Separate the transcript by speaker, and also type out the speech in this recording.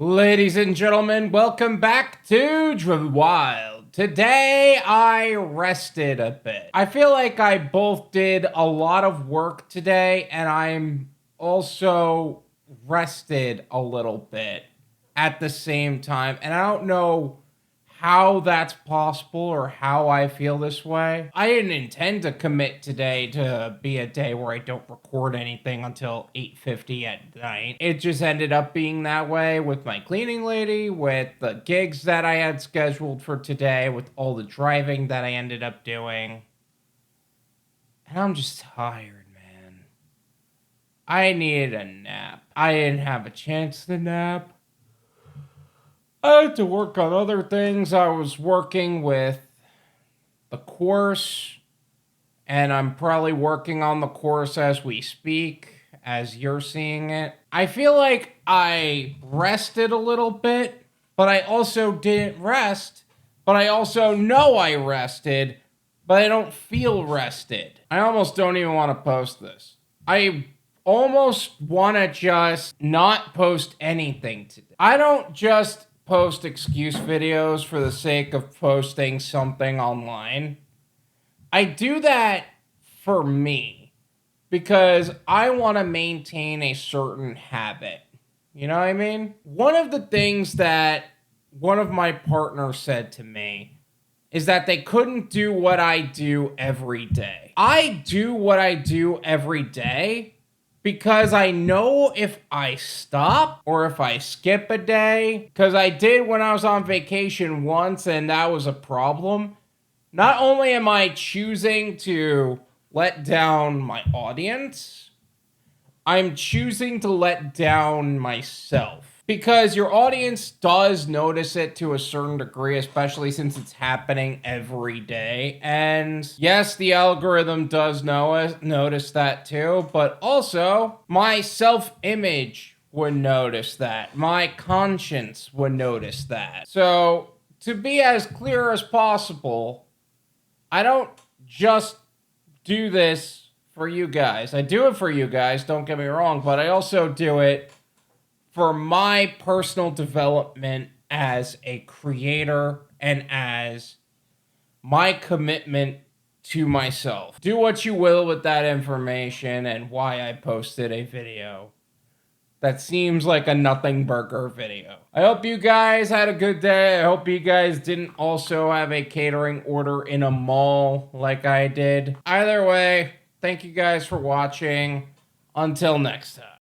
Speaker 1: Ladies and gentlemen, welcome back to Driven Wyld. Today, I rested a bit. I feel like I both did a lot of work today, and I'm also rested a little bit at the same time. And I don't know how that's possible or how I feel this way. I didn't intend to commit today to be a day where I don't record anything until 8:50 at night. It just ended up being that way with my cleaning lady, with the gigs that I had scheduled for today, with all the driving that I ended up doing. And I'm just tired, man. I needed a nap. I didn't have a chance to nap. I had to work on other things. I was working with the course, and I'm probably working on the course as we speak, as you're seeing it. I feel like I rested a little bit, but I also didn't rest, but I also know I rested, but I don't feel rested. I almost don't even want to post this. I almost want to just not post anything today. I don't just post excuse videos for the sake of posting something online. I do that for me because I want to maintain a certain habit. You know what I mean? One of the things that one of my partners said to me is that they couldn't do what I do every day. I do what I do every day because I know if I stop or if I skip a day, because I did when I was on vacation once and that was a problem. Not only am I choosing to let down my audience, I'm choosing to let down myself. Because your audience does notice it to a certain degree, especially since it's happening every day. And yes, the algorithm does notice that too, but also my self-image would notice that. My conscience would notice that. So, to be as clear as possible, I don't just do this for you guys. I do it for you guys, don't get me wrong, but I also do it for my personal development as a creator and as my commitment to myself. Do what you will with that information and why I posted a video that seems like a nothing burger video. I hope you guys had a good day. I hope you guys didn't also have a catering order in a mall like I did. Either way, thank you guys for watching. Until next time.